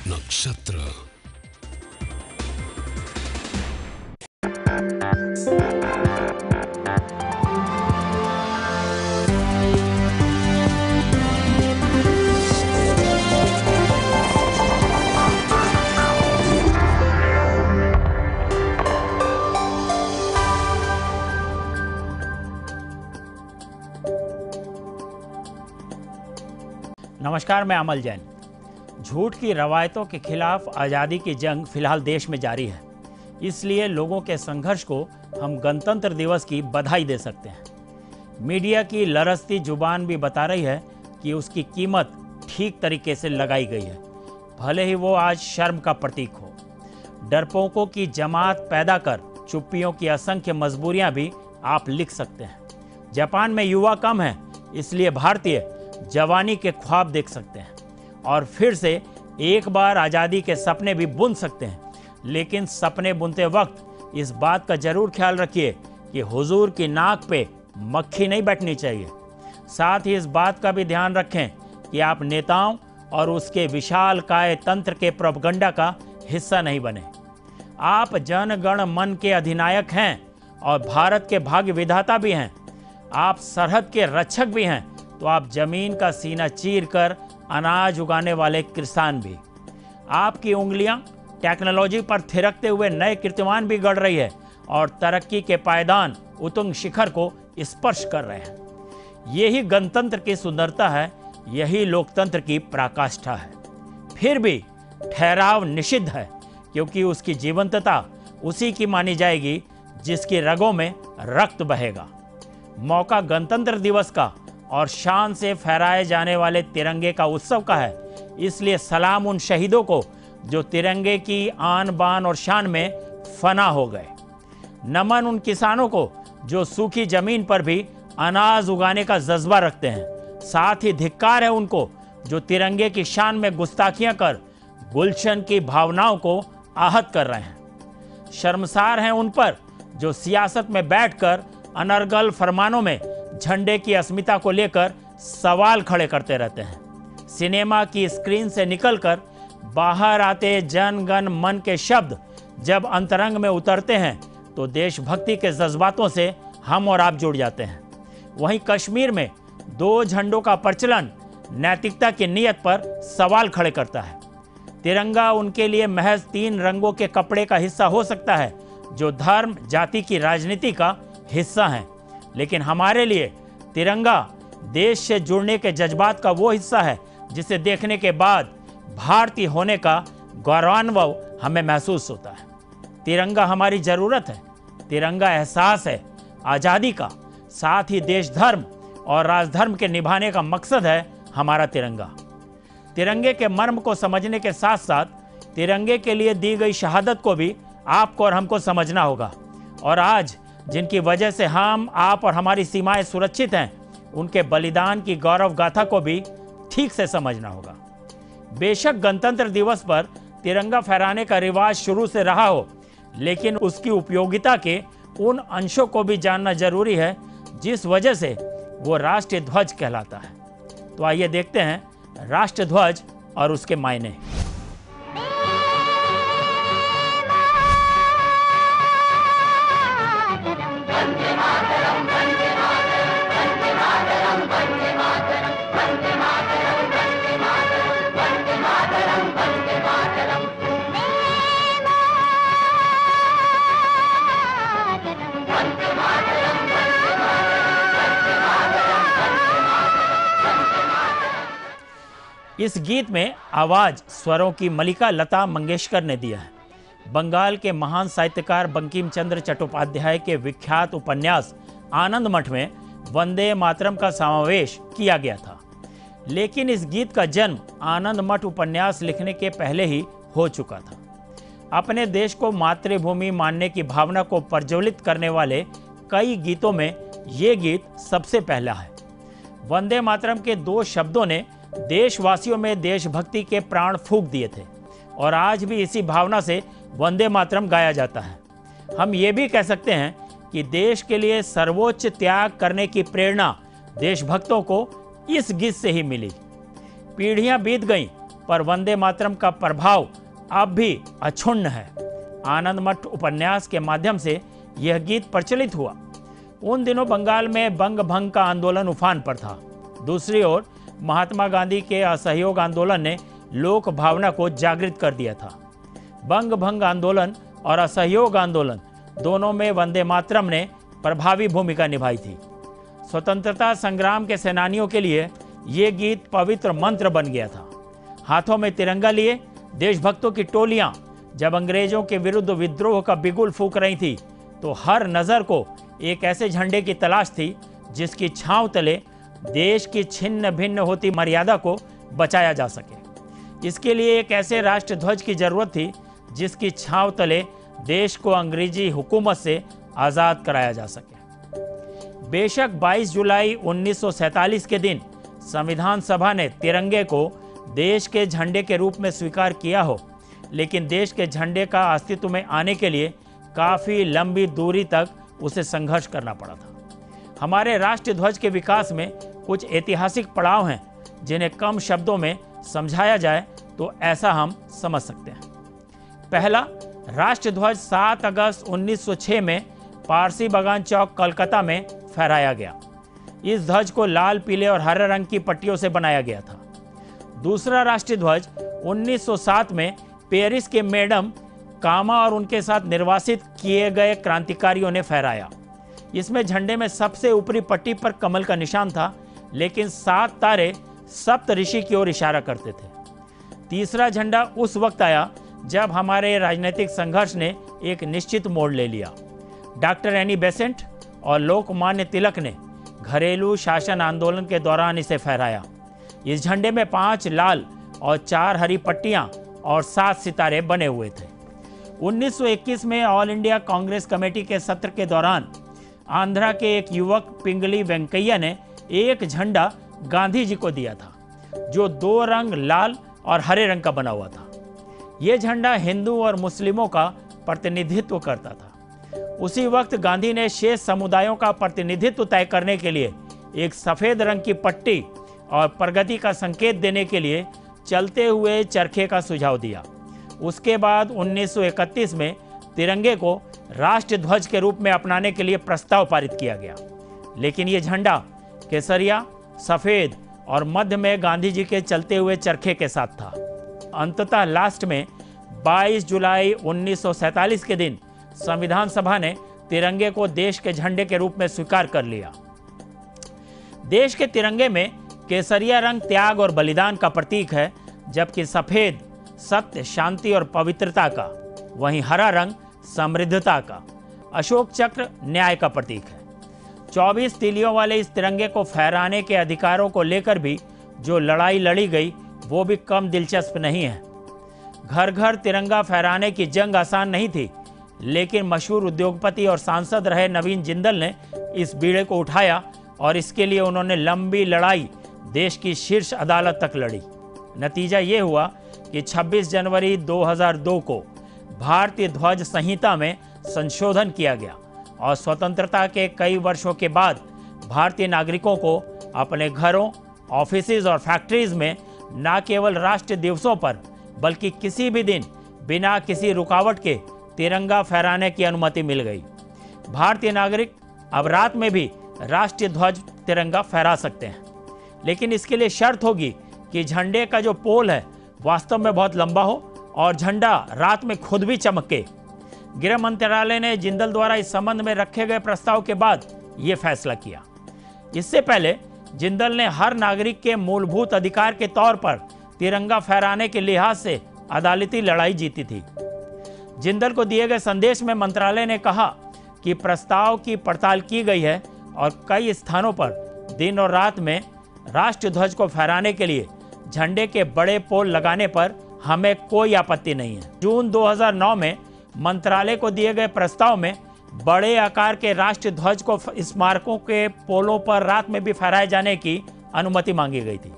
नक्षत्र। नमस्कार, मैं अमल जैन। झूठ की रवायतों के खिलाफ आज़ादी की जंग फिलहाल देश में जारी है। इसलिए लोगों के संघर्ष को हम गणतंत्र दिवस की बधाई दे सकते हैं। मीडिया की लरजती जुबान भी बता रही है कि उसकी कीमत ठीक तरीके से लगाई गई है, भले ही वो आज शर्म का प्रतीक हो। डरपोकों की जमात पैदा कर चुप्पियों की असंख्य मजबूरियां भी आप लिख सकते हैं। जापान में युवा कम है, इसलिए भारतीय जवानी के ख्वाब देख सकते हैं और फिर से एक बार आज़ादी के सपने भी बुन सकते हैं। लेकिन सपने बुनते वक्त इस बात का जरूर ख्याल रखिए कि हुजूर की नाक पे मक्खी नहीं बैठनी चाहिए। साथ ही इस बात का भी ध्यान रखें कि आप नेताओं और उसके विशाल काय तंत्र के प्रोपगंडा का हिस्सा नहीं बने। आप जन गण मन के अधिनायक हैं और भारत के भाग्य विधाता भी हैं। आप सरहद के रक्षक भी हैं, तो आप जमीन का सीना चीर कर अनाज उगाने वाले किसान भी। आपकी उंगलियां टेक्नोलॉजी पर थिरकते हुए नए कीर्तिमान भी गढ़ रही है और तरक्की के पायदान उत्तुंग शिखर को स्पर्श कर रहे हैं। यही गणतंत्र की सुंदरता है, यही लोकतंत्र की पराकाष्ठा है। फिर भी ठहराव निषिद्ध है, क्योंकि उसकी जीवंतता उसी की मानी जाएगी जिसकी रगों में रक्त बहेगा। मौका गणतंत्र दिवस का और शान से फहराए जाने वाले तिरंगे का उत्सव का है। इसलिए सलाम उन शहीदों को जो तिरंगे की आन बान और शान में फना हो गए। नमन उन किसानों को जो सूखी जमीन पर भी अनाज उगाने का जज्बा रखते हैं। साथ ही धिक्कार है उनको जो तिरंगे की शान में गुस्ताखियां कर गुलशन की भावनाओं को आहत कर रहे हैं। शर्मसार हैं उन पर जो सियासत में बैठकर अनर्गल फरमानों में झंडे की अस्मिता को लेकर सवाल खड़े करते रहते हैं। सिनेमा की स्क्रीन से निकलकर बाहर आते जन गण मन के शब्द जब अंतरंग में उतरते हैं तो देशभक्ति के जज्बातों से हम और आप जुड़ जाते हैं। वहीं कश्मीर में दो झंडों का प्रचलन नैतिकता की नीयत पर सवाल खड़े करता है। तिरंगा उनके लिए महज 3 रंगों के कपड़े का हिस्सा हो सकता है जो धर्म जाति की राजनीति का हिस्सा हैं, लेकिन हमारे लिए तिरंगा देश से जुड़ने के जज्बात का वो हिस्सा है जिसे देखने के बाद भारतीय होने का गौरवान्वय हमें महसूस होता है। तिरंगा हमारी जरूरत है, तिरंगा एहसास है आज़ादी का। साथ ही देश धर्म और राजधर्म के निभाने का मकसद है हमारा तिरंगा। तिरंगे के मर्म को समझने के साथ साथ तिरंगे के लिए दी गई शहादत को भी आपको और हमको समझना होगा। और आज जिनकी वजह से हम, आप और हमारी सीमाएं सुरक्षित हैं, उनके बलिदान की गौरव गाथा को भी ठीक से समझना होगा। बेशक गणतंत्र दिवस पर तिरंगा फहराने का रिवाज शुरू से रहा हो, लेकिन उसकी उपयोगिता के उन अंशों को भी जानना जरूरी है जिस वजह से वो राष्ट्रीय ध्वज कहलाता है। तो आइए देखते हैं राष्ट्र ध्वज और उसके मायने। इस गीत में आवाज स्वरों की मलिका लता मंगेशकर ने दिया है। बंगाल के महान साहित्यकार बंकिम चंद्र चट्टोपाध्याय के विख्यात उपन्यास आनंद मठ में वंदे मातरम का समावेश किया गया था। लेकिन इस गीत का जन्म आनंद मठ उपन्यास लिखने के पहले ही हो चुका था। अपने देश को मातृभूमि मानने की भावना को प्रज्वलित करने वाले कई गीतों में ये गीत सबसे पहला है। वंदे मातरम के 2 शब्दों ने देशवासियों में देशभक्ति के प्राण फूंक दिए थे और आज भी इसी भावना से वंदे मातरम गाया जाता है। हम ये भी कह सकते हैं कि देश के लिए सर्वोच्च त्याग करने की प्रेरणा देशभक्तों को इस गीत से ही मिली। पीढ़ियां बीत गईं, पर वंदे मातरम का प्रभाव अब भी अक्षुण्ण है। आनंद मठ उपन्यास के माध्यम से यह गीत प्रचलित हुआ। उन दिनों बंगाल में बंग भंग का आंदोलन उफान पर था। दूसरी ओर महात्मा गांधी के असहयोग आंदोलन ने लोक भावना को जागृत कर दिया था। बंग भंग आंदोलन और असहयोग आंदोलन दोनों में वंदे मातरम ने प्रभावी भूमिका निभाई थी। स्वतंत्रता संग्राम के सेनानियों के लिए ये गीत पवित्र मंत्र बन गया था। हाथों में तिरंगा लिए देशभक्तों की टोलियां जब अंग्रेजों के विरुद्ध विद्रोह का बिगुल फूंक रही थी, तो हर नजर को एक ऐसे झंडे की तलाश थी जिसकी छांव तले देश की छिन्न भिन्न होती मर्यादा को बचाया जा सके। इसके लिए एक ऐसे राष्ट्र ध्वज की जरूरत थी जिसकी छांव तले देश को अंग्रेजी हुकूमत से आज़ाद कराया जा सके। बेशक 22 जुलाई 1947 के दिन संविधान सभा ने तिरंगे को देश के झंडे के रूप में स्वीकार किया हो, लेकिन देश के झंडे का अस्तित्व में आने के लिए काफ़ी लंबी दूरी तक उसे संघर्ष करना पड़ा था। हमारे राष्ट्रीय ध्वज के विकास में कुछ ऐतिहासिक पड़ाव हैं जिन्हें कम शब्दों में समझाया जाए तो ऐसा हम समझ सकते हैं। पहला, राष्ट्रीय ध्वज 7 अगस्त 1906 में पारसी बागान चौक कोलकाता में फहराया गया। इस ध्वज को लाल, पीले और हरे रंग की पट्टियों से बनाया गया था। दूसरा राष्ट्रीय ध्वज 1907 में पेरिस के मैडम कामा और उनके साथ निर्वासित किए गए क्रांतिकारियों ने फहराया। इसमें झंडे में सबसे ऊपरी पट्टी पर कमल का निशान था, लेकिन 7 तारे सप्त ऋषि की ओर इशारा करते थे। तीसरा झंडा उस वक्त आया जब हमारे राजनीतिक संघर्ष ने एक निश्चित मोड़ ले लिया। डॉक्टर एनी बेसेंट और लोकमान्य तिलक ने घरेलू शासन आंदोलन के दौरान इसे फहराया। इस झंडे में 5 लाल और 4 हरी पट्टियां और 7 सितारे बने हुए थे। 1921 में ऑल इंडिया कांग्रेस कमेटी के सत्र के दौरान आंध्रा के एक युवक पिंगली वेंकैया ने एक झंडा गांधी जी को दिया था, जो 2 रंग लाल और हरे रंग का बना हुआ था। यह झंडा हिंदू और मुस्लिमों का प्रतिनिधित्व करता था। उसी वक्त गांधी ने शेष समुदायों का प्रतिनिधित्व तय करने के लिए एक सफेद रंग की पट्टी और प्रगति का संकेत देने के लिए चलते हुए चरखे का सुझाव दिया। उसके बाद 1931 में तिरंगे को राष्ट्रीय ध्वज के रूप में अपनाने के लिए प्रस्ताव पारित किया गया, लेकिन ये झंडा केसरिया, सफेद और मध्य में गांधी जी के चलते हुए चरखे के साथ था। अंततः लास्ट में 22 जुलाई 1947 के दिन संविधान सभा ने तिरंगे को देश के झंडे के रूप में स्वीकार कर लिया। देश के तिरंगे में केसरिया रंग त्याग और बलिदान का प्रतीक है, जबकि सफेद सत्य, शांति और पवित्रता का, वहीं हरा रंग समृद्धता का, अशोक चक्र न्याय का प्रतीक है। 24 तीलियों वाले इस तिरंगे को फहराने के अधिकारों को लेकर भी जो लड़ाई लड़ी गई वो भी कम दिलचस्प नहीं है। घर घर तिरंगा फहराने की जंग आसान नहीं थी, लेकिन मशहूर उद्योगपति और सांसद रहे नवीन जिंदल ने इस बीड़े को उठाया और इसके लिए उन्होंने लंबी लड़ाई देश की शीर्ष अदालत तक लड़ी। नतीजा ये हुआ कि 26 जनवरी 2002 को भारतीय ध्वज संहिता में संशोधन किया गया और स्वतंत्रता के कई वर्षों के बाद भारतीय नागरिकों को अपने घरों, ऑफिसेज और फैक्ट्रीज में न केवल राष्ट्रीय दिवसों पर बल्कि किसी भी दिन बिना किसी रुकावट के तिरंगा फहराने की अनुमति मिल गई। भारतीय नागरिक अब रात में भी राष्ट्रीय ध्वज तिरंगा फहरा सकते हैं, लेकिन इसके लिए शर्त होगी कि झंडे का जो पोल है वास्तव में बहुत लंबा हो और झंडा रात में खुद भी चमके। गृह मंत्रालय ने जिंदल द्वारा इस संबंध में रखे गए प्रस्ताव के बाद ये फैसला किया। इससे पहले जिंदल ने हर नागरिक के मूलभूत अधिकार के तौर पर तिरंगा फहराने के लिहाज से अदालती लड़ाई जीती थी। जिंदल को दिए गए संदेश में मंत्रालय ने कहा कि प्रस्ताव की पड़ताल की गई है और कई स्थानों पर दिन और रात में राष्ट्रीय ध्वज को फहराने के लिए झंडे के बड़े पोल लगाने पर हमें कोई आपत्ति नहीं है। जून 2009 में मंत्रालय को दिए गए प्रस्ताव में बड़े आकार के राष्ट्रीय ध्वज को स्मारकों के पोलों पर रात में भी फहराए जाने की अनुमति मांगी गई थी,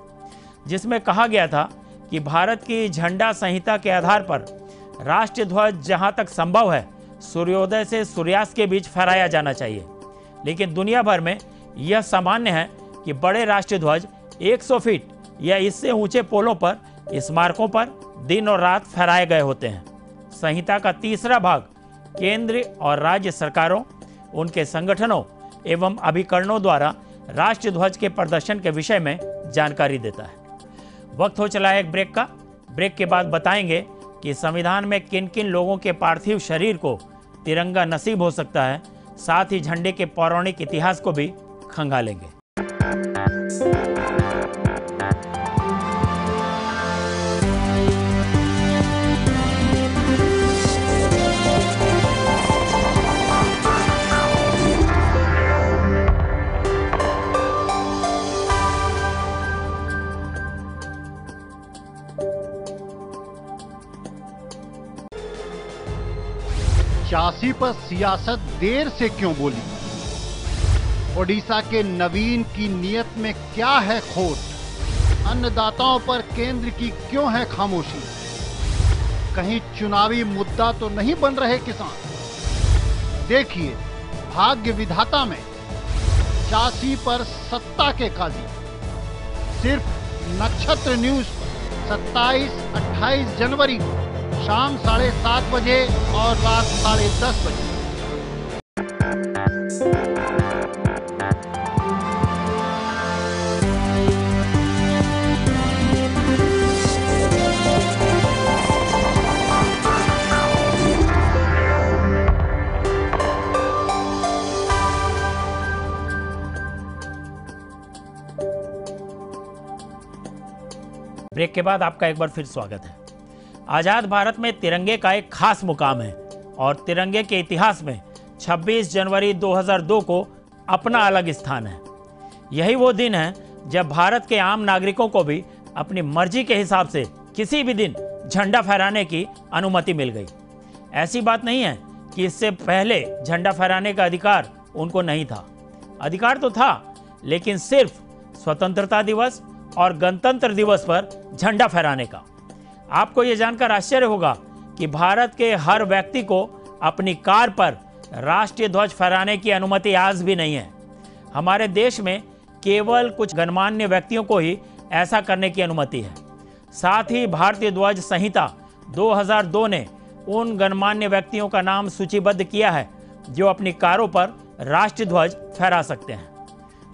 जिसमें कहा गया था कि भारत की झंडा संहिता के आधार पर राष्ट्रीय ध्वज जहां तक संभव है सूर्योदय से सूर्यास्त के बीच फहराया जाना चाहिए, लेकिन दुनिया भर में यह सामान्य है कि बड़े राष्ट्रीय ध्वज 100 फीट या इससे ऊंचे पोलों पर स्मारकों पर दिन और रात फहराए गए होते हैं। संहिता का तीसरा भाग केंद्र और राज्य सरकारों, उनके संगठनों एवं अभिकरणों द्वारा राष्ट्रीय ध्वज के प्रदर्शन के विषय में जानकारी देता है। वक्त हो चला है एक ब्रेक का। ब्रेक के बाद बताएंगे कि संविधान में किन किन लोगों के पार्थिव शरीर को तिरंगा नसीब हो सकता है। साथ ही झंडे के पौराणिक इतिहास को भी खंगालेंगे। झांसी पर सियासत देर से क्यों बोली? ओडिशा के नवीन की नीयत में क्या है खोट? अन्नदाताओं पर केंद्र की क्यों है खामोशी? कहीं चुनावी मुद्दा तो नहीं बन रहे किसान? देखिए भाग्य विधाता में झांसी पर सत्ता के काजी, सिर्फ नक्षत्र न्यूज पर 27-28 जनवरी को शाम 7:30 बजे और रात 10:30 बजे। ब्रेक के बाद आपका एक बार फिर स्वागत है। आज़ाद भारत में तिरंगे का एक खास मुकाम है और तिरंगे के इतिहास में 26 जनवरी 2002 को अपना अलग स्थान है। यही वो दिन है जब भारत के आम नागरिकों को भी अपनी मर्जी के हिसाब से किसी भी दिन झंडा फहराने की अनुमति मिल गई। ऐसी बात नहीं है कि इससे पहले झंडा फहराने का अधिकार उनको नहीं था। अधिकार तो था, लेकिन सिर्फ स्वतंत्रता दिवस और गणतंत्र दिवस पर झंडा फहराने का। आपको यह जानकर आश्चर्य होगा कि भारत के हर व्यक्ति को अपनी कार पर राष्ट्रीय ध्वज फहराने की अनुमति आज भी नहीं है। हमारे देश में केवल कुछ गणमान्य व्यक्तियों को ही ऐसा करने की अनुमति है। साथ ही भारतीय ध्वज संहिता 2002 ने उन गणमान्य व्यक्तियों का नाम सूचीबद्ध किया है जो अपनी कारों पर राष्ट्रीय ध्वज फहरा सकते हैं।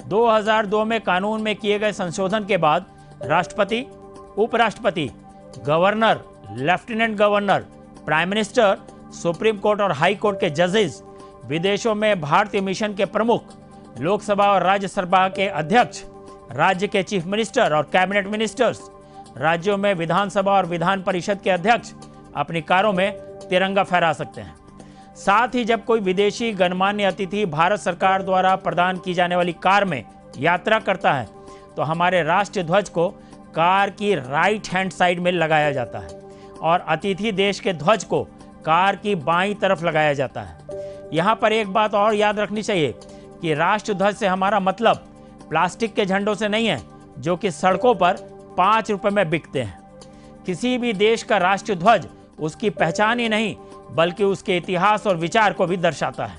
2002 में कानून में किए गए संशोधन के बाद राष्ट्रपति, उपराष्ट्रपति, governor, lieutenant governor, prime minister, supreme court और हाई कोर्ट के जजेस, विदेशों में भारतीय मिशन के प्रमुख, लोकसभा और राज्यसभा के अध्यक्ष, राज्य के चीफ मिनिस्टर और कैबिनेट मिनिस्टर्स, राज्यों में विधानसभा और विधान परिषद के अध्यक्ष अपनी कारों में तिरंगा फहरा सकते हैं। साथ ही जब कोई विदेशी गणमान्य अतिथि भारत सरकार द्वारा प्रदान की जाने वाली कार में यात्रा करता है तो हमारे राष्ट्रीय ध्वज को कार की राइट हैंड साइड में लगाया जाता है और अतिथि देश के ध्वज को कार की बाईं तरफ लगाया जाता है। यहाँ पर एक बात और याद रखनी चाहिए कि राष्ट्रीय ध्वज से हमारा मतलब प्लास्टिक के झंडों से नहीं है जो कि सड़कों पर 5 रुपए में बिकते हैं। किसी भी देश का राष्ट्रीय ध्वज उसकी पहचान ही नहीं बल्कि उसके इतिहास और विचार को भी दर्शाता है।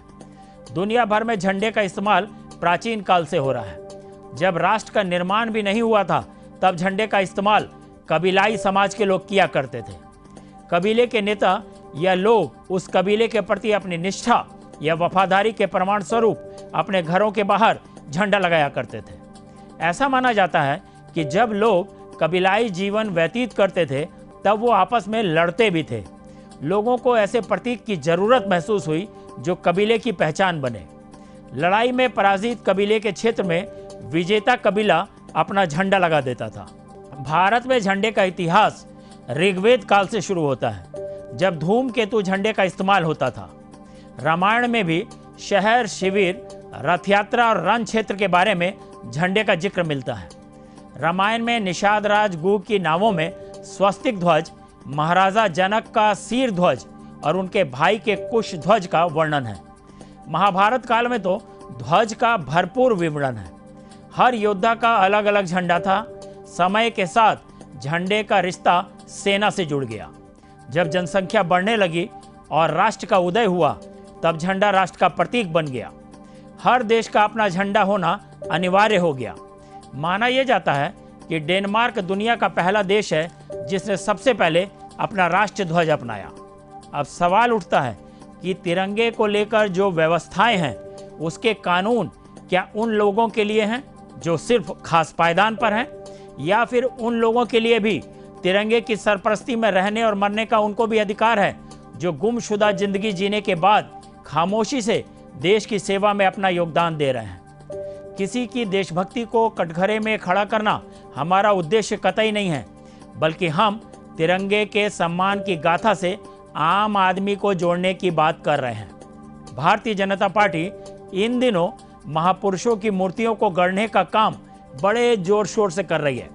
दुनिया भर में झंडे का इस्तेमाल प्राचीन काल से हो रहा है। जब राष्ट्र का निर्माण भी नहीं हुआ था तब झंडे का इस्तेमाल कबीलाई समाज के लोग किया करते थे। कबीले के नेता या लोग उस कबीले के प्रति अपनी निष्ठा या वफादारी के प्रमाण स्वरूप अपने घरों के बाहर झंडा लगाया करते थे। ऐसा माना जाता है कि जब लोग कबीलाई जीवन व्यतीत करते थे तब वो आपस में लड़ते भी थे। लोगों को ऐसे प्रतीक की जरूरत महसूस हुई जो कबीले की पहचान बने। लड़ाई में पराजित कबीले के क्षेत्र में विजेता कबीला अपना झंडा लगा देता था। भारत में झंडे का इतिहास ऋग्वेद काल से शुरू होता है, जब धूमकेतु झंडे का इस्तेमाल होता था। रामायण में भी शहर, शिविर, रथ यात्रा और रण क्षेत्र के बारे में झंडे का जिक्र मिलता है। रामायण में निषाद राज गुह की नावों में स्वस्तिक ध्वज, महाराजा जनक का सीर ध्वज और उनके भाई के कुश ध्वज का वर्णन है। महाभारत काल में तो ध्वज का भरपूर विवरण है। हर योद्धा का अलग अलग झंडा था। समय के साथ झंडे का रिश्ता सेना से जुड़ गया। जब जनसंख्या बढ़ने लगी और राष्ट्र का उदय हुआ तब झंडा राष्ट्र का प्रतीक बन गया। हर देश का अपना झंडा होना अनिवार्य हो गया। माना यह जाता है कि डेनमार्क दुनिया का पहला देश है जिसने सबसे पहले अपना राष्ट्र ध्वज अपनाया। अब सवाल उठता है कि तिरंगे को लेकर जो व्यवस्थाएं हैं उसके कानून क्या उन लोगों के लिए हैं जो सिर्फ खास पायदान पर हैं, या फिर उन लोगों के लिए भी तिरंगे की सरपरस्ती में रहने और मरने का उनको भी अधिकार है, जो गुमशुदा जिंदगी जीने के बाद खामोशी से देश की सेवा में अपना योगदान दे रहे हैं। किसी की देशभक्ति को कटघरे में खड़ा करना हमारा उद्देश्य कतई नहीं है, बल्कि हम तिरंगे के सम्मान की गाथा से आम आदमी को जोड़ने की बात कर रहे हैं। भारतीय जनता पार्टी इन दिनों महापुरुषों की मूर्तियों को गढ़ने का काम बड़े जोर शोर से कर रही है।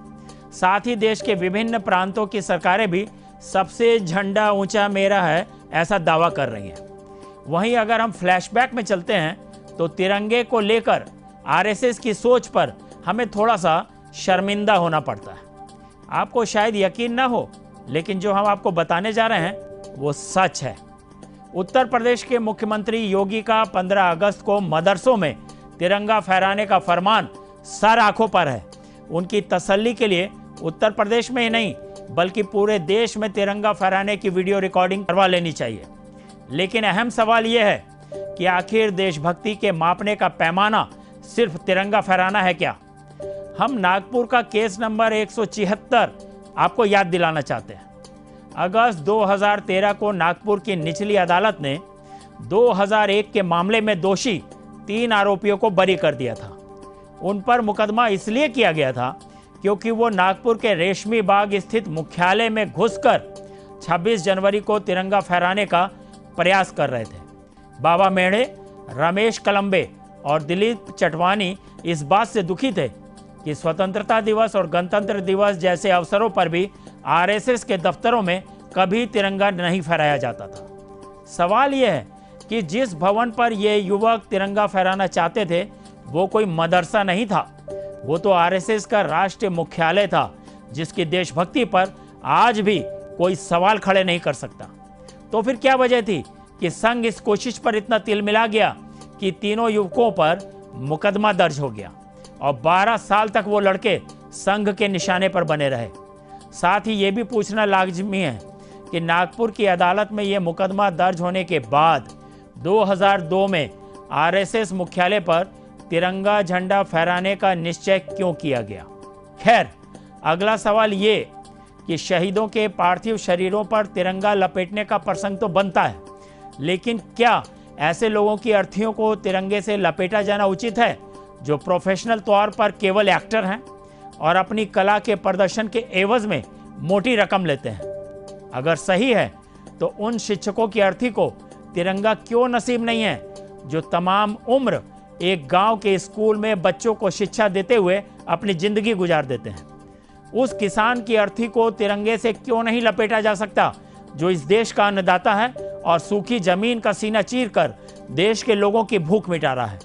साथ ही देश के विभिन्न प्रांतों की सरकारें भी सबसे झंडा ऊंचा मेरा है ऐसा दावा कर रही हैं। वहीं अगर हम फ्लैशबैक में चलते हैं तो तिरंगे को लेकर आरएसएस की सोच पर हमें थोड़ा सा शर्मिंदा होना पड़ता है। आपको शायद यकीन ना हो, लेकिन जो हम आपको बताने जा रहे हैं वो सच है। उत्तर प्रदेश के मुख्यमंत्री योगी का 15 अगस्त को मदरसों में तिरंगा फहराने का फरमान सर आंखों पर है। उनकी तसल्ली के लिए उत्तर प्रदेश में ही नहीं बल्कि पूरे देश में तिरंगा फहराने की वीडियो रिकॉर्डिंग करवा लेनी चाहिए। लेकिन अहम सवाल यह है कि आखिर देशभक्ति के मापने का पैमाना सिर्फ तिरंगा फहराना है क्या? हम नागपुर का केस नंबर 176 आपको याद दिलाना चाहते हैं। अगस्त 2013 को नागपुर की निचली अदालत ने 2001 के मामले में दोषी 3 आरोपियों को बरी कर दिया था। उन पर मुकदमा इसलिए किया गया था क्योंकि वो नागपुर के रेशमी बाग स्थित मुख्यालय में घुसकर 26 जनवरी को तिरंगा फहराने का प्रयास कर रहे थे। बाबा मेढ़े, रमेश कलम्बे और दिलीप चटवानी इस बात से दुखी थे कि स्वतंत्रता दिवस और गणतंत्र दिवस जैसे अवसरों पर भी आरएसएस के दफ्तरों में कभी तिरंगा नहीं फहराया जाता था। सवाल यह है कि जिस भवन पर ये युवक तिरंगा फहराना चाहते थे वो कोई मदरसा नहीं था, वो तो आरएसएस का राष्ट्रीय मुख्यालय था, जिसकी देशभक्ति पर आज भी कोई सवाल खड़े नहीं कर सकता। तो फिर क्या वजह थी कि संघ इस कोशिश पर इतना तिलमिला गया कि तीनों युवकों पर मुकदमा दर्ज हो गया और 12 साल तक वो लड़के संघ के निशाने पर बने रहे। साथ ही ये भी पूछना लाजिमी है कि नागपुर की अदालत में ये मुकदमा दर्ज होने के बाद 2002 में आरएसएस मुख्यालय पर तिरंगा झंडा फहराने का निश्चय क्यों किया गया। खैर, अगला सवाल ये कि शहीदों के पार्थिव शरीरों पर तिरंगा लपेटने का प्रसंग तो बनता है, लेकिन क्या ऐसे लोगों की अर्थियों को तिरंगे से लपेटा जाना उचित है जो प्रोफेशनल तौर पर केवल एक्टर हैं और अपनी कला के प्रदर्शन के एवज में मोटी रकम लेते हैं? अगर सही है तो उन शिक्षकों की अर्थी को तिरंगा क्यों नसीब नहीं है जो तमाम उम्र एक गांव के स्कूल में बच्चों को शिक्षा देते हुए अपनी जिंदगी गुजार देते हैं? उस किसान की अर्थी को तिरंगे से क्यों नहीं लपेटा जा सकता जो इस देश का अन्नदाता है और सूखी जमीन का सीना चीरकर देश के लोगों की भूख मिटा रहा है?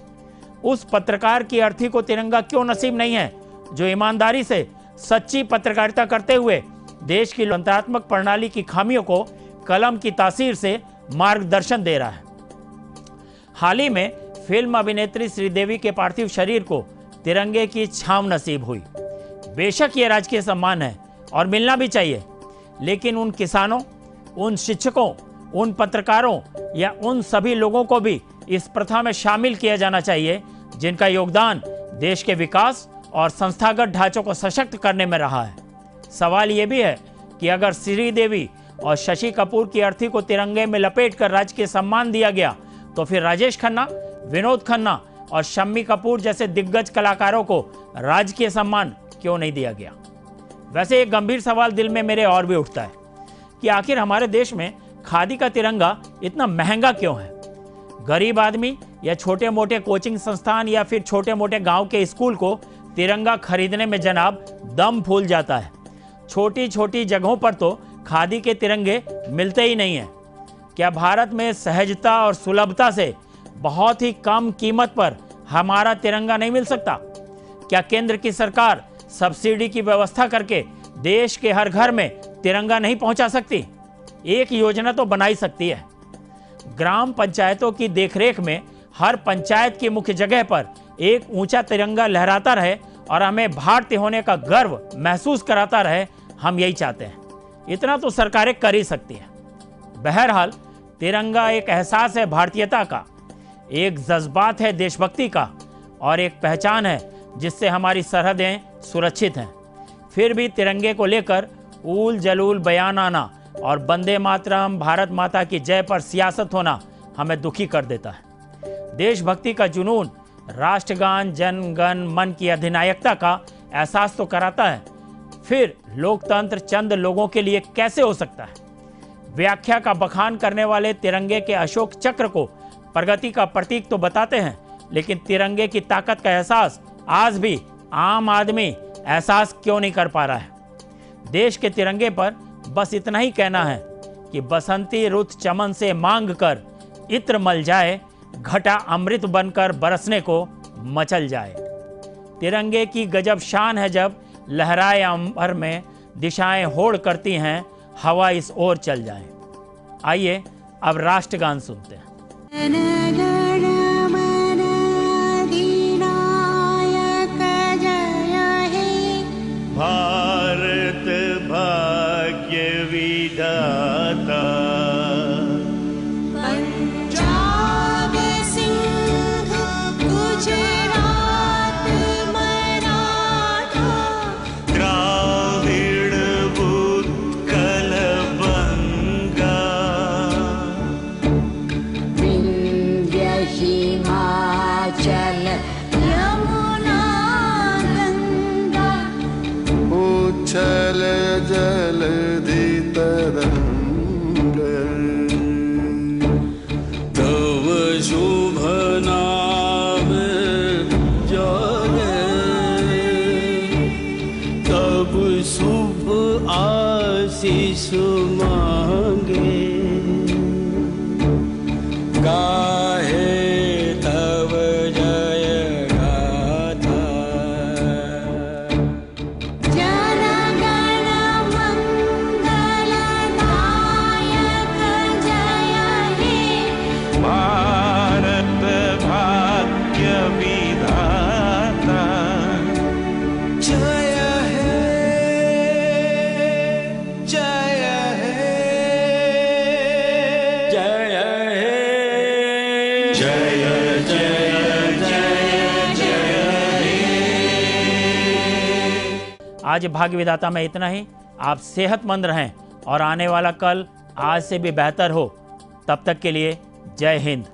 उस पत्रकार की अर्थी को तिरंगा क्यों नसीब नहीं है जो ईमानदारी से सच्ची पत्रकारिता करते हुए देश की लोकतांत्रिक प्रणाली की खामियों को कलम की तासीर से मार्गदर्शन दे रहा है? हाल ही में फिल्म अभिनेत्री श्रीदेवी के पार्थिव शरीर को तिरंगे की छांव नसीब हुई। बेशक ये राजकीय सम्मान है और मिलना भी चाहिए, लेकिन उन किसानों, उन शिक्षकों, उन पत्रकारों या उन सभी लोगों को भी इस प्रथा में शामिल किया जाना चाहिए जिनका योगदान देश के विकास और संस्थागत ढांचों को सशक्त करने में रहा है। सवाल ये भी है कि अगर श्रीदेवी और शशि कपूर की अर्थी को तिरंगे में लपेटकर राजकीय सम्मान दिया गया तो फिर राजेश खन्ना, विनोद खन्ना और शम्मी कपूर जैसे दिग्गज कलाकारों को राजकीय सम्मान क्यों नहीं दिया गया? वैसे एक गंभीर सवाल दिल में मेरे और भी उठता है कि आखिर हमारे देश में खादी का तिरंगा इतना महंगा क्यों है? गरीब आदमी या छोटे मोटे कोचिंग संस्थान या फिर छोटे मोटे गांव के स्कूल को तिरंगा खरीदने में जनाब दम फूल जाता है। छोटी छोटी जगहों पर तो खादी के तिरंगे मिलते ही नहीं हैं। क्या भारत में सहजता और सुलभता से बहुत ही कम कीमत पर हमारा तिरंगा नहीं मिल सकता? क्या केंद्र की सरकार सब्सिडी की व्यवस्था करके देश के हर घर में तिरंगा नहीं पहुंचा सकती? एक योजना तो बना ही सकती है। ग्राम पंचायतों की देखरेख में हर पंचायत की मुख्य जगह पर एक ऊंचा तिरंगा लहराता रहे और हमें भारतीय होने का गर्व महसूस कराता रहे, हम यही चाहते हैं। इतना तो सरकारें कर ही सकती हैं। बहरहाल तिरंगा एक एहसास है भारतीयता का, एक जज्बात है देशभक्ति का और एक पहचान है जिससे हमारी सरहदें सुरक्षित हैं। फिर भी तिरंगे को लेकर ऊल जलूल बयान आना और वंदे मातरम, भारत माता की जय पर सियासत होना हमें दुखी कर देता है। देशभक्ति का जुनून, राष्ट्रगान, जन गण मन की अधिनायकता का एहसास तो कराता है, फिर लोकतंत्र चंद लोगों के लिए कैसे हो सकता है? व्याख्या का बखान करने वाले तिरंगे के अशोक चक्र को प्रगति का प्रतीक तो बताते हैं, लेकिन तिरंगे की ताकत का एहसास आज भी आम आदमी एहसास क्यों नहीं कर पा रहा है? देश के तिरंगे पर बस इतना ही कहना है कि बसंती रुत चमन से मांग कर इत्र मल जाए, घटा अमृत बनकर बरसने को मचल जाए। तिरंगे की गजब शान है जब लहराए अंबर में, दिशाएं होड़ करती हैं, हवा इस ओर चल जाए। आइए अब राष्ट्रगान सुनते हैं। भारत भाग्य विधाता, पंजाब सिंध गुजरात मराठा, द्राविड़ उत्कल बंगा, विंध्य हिमाचल यमुना गंगा, उच्छल जलधि तरंग, तव शुभ नाम जाने, तब शुभ आशीष मांगे, गाहे तव जय गाथा, जन गण मंगल दायक जय हे, भारत भाग्य विधाता, जय हे, जय हे, जय हे, जय जय जय जय हे। आज भाग्य विधाता में इतना ही। आप सेहतमंद रहें और आने वाला कल आज से भी बेहतर हो। तब तक के लिए जय हिंद।